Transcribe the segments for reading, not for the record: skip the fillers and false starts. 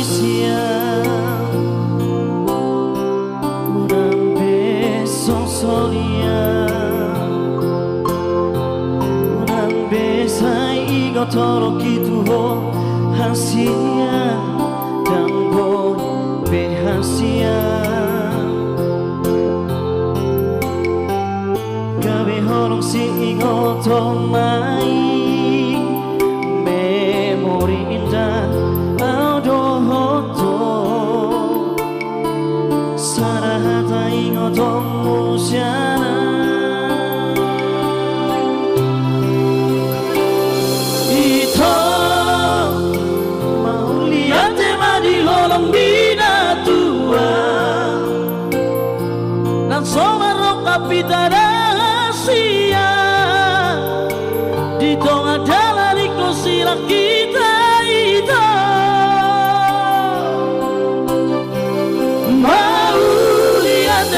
siang unang besong soliang unang besai igotoro kituho hasia dan boy behasia gawe horong si ingoto mai memori indah audohoto sarahata ingoto musyana ito mau lihat tema di holong bina tua nan somarok kapitana sia di tong adalah di kosirak kita itu mau lihat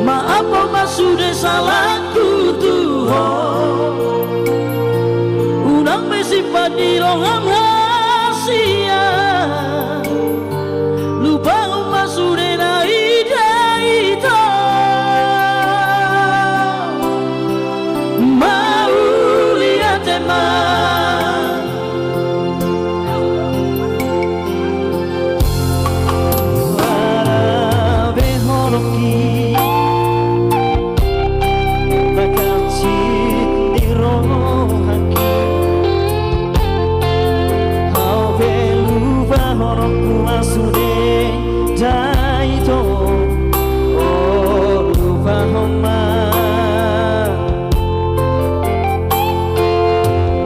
maaf sudah salahku Tuhan unang mesifat di roham hasia lupa sudah naida itu mau lihat para behoroki bakal cit di rohaki hau belu bahorokku asude daito oh lupa homa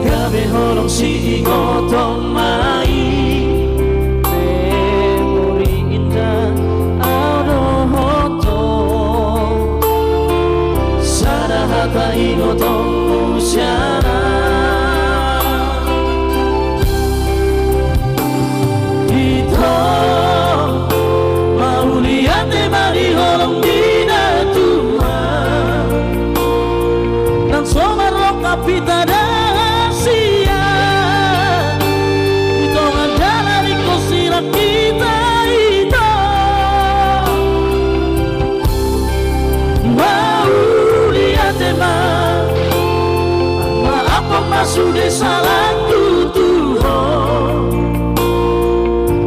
gabe horong si ingoto mai memori indah audohoto sarahata ingoto musyana ito mau lihat di holong bina tua dan somarok kapitana sia itu adalah di kosirak kita itu mau lihat maaf sudah salahku Tuhan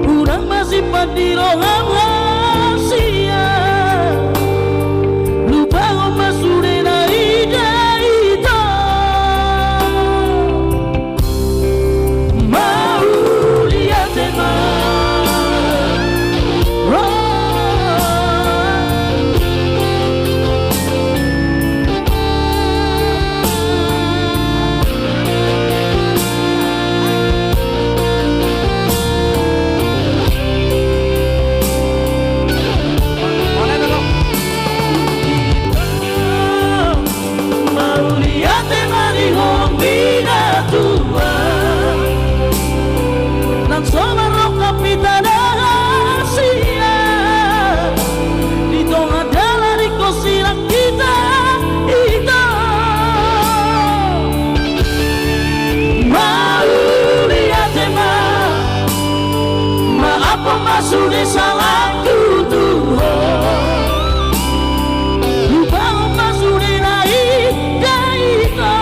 urang masih padi roham hasia lupa oma sudah naida itu mau lihat sudah salahku Tuhan lupa oma sudah naik itu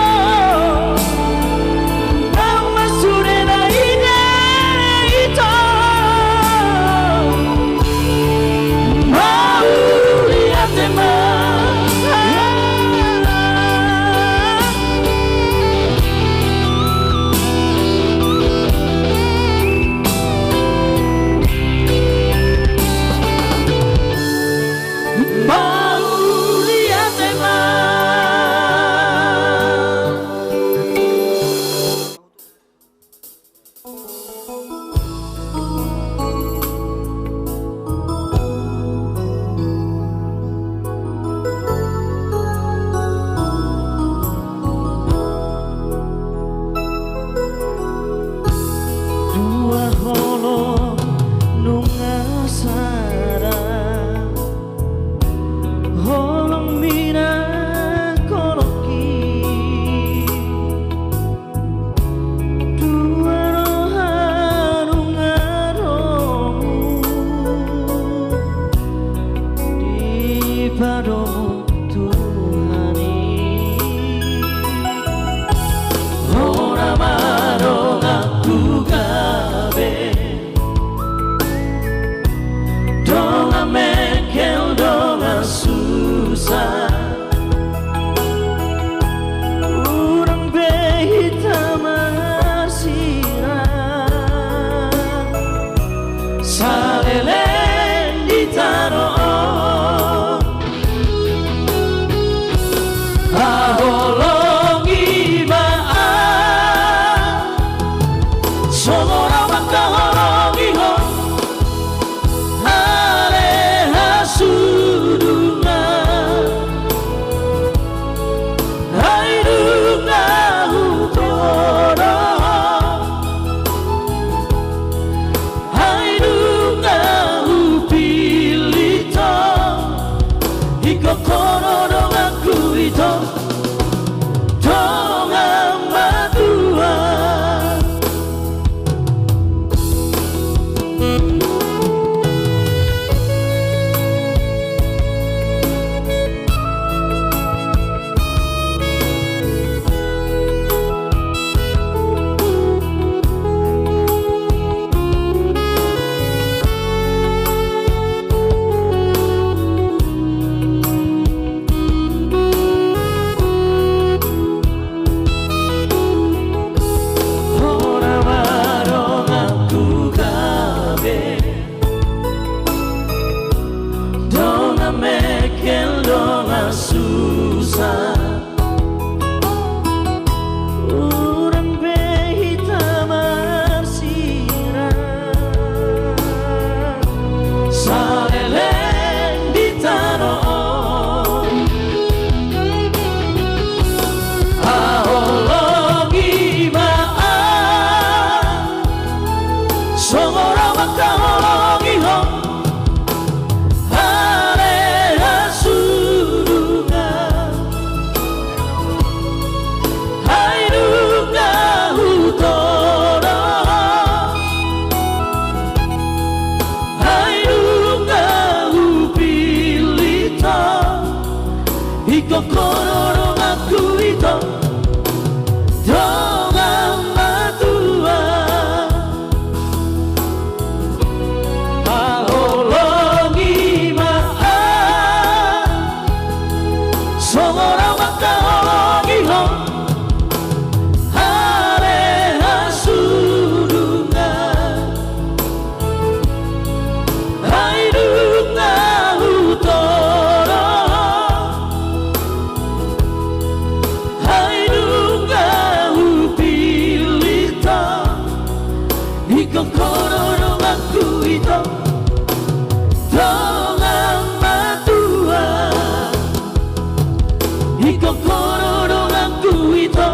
oma sudah naik itu mau lihat kokoro no ngaku ito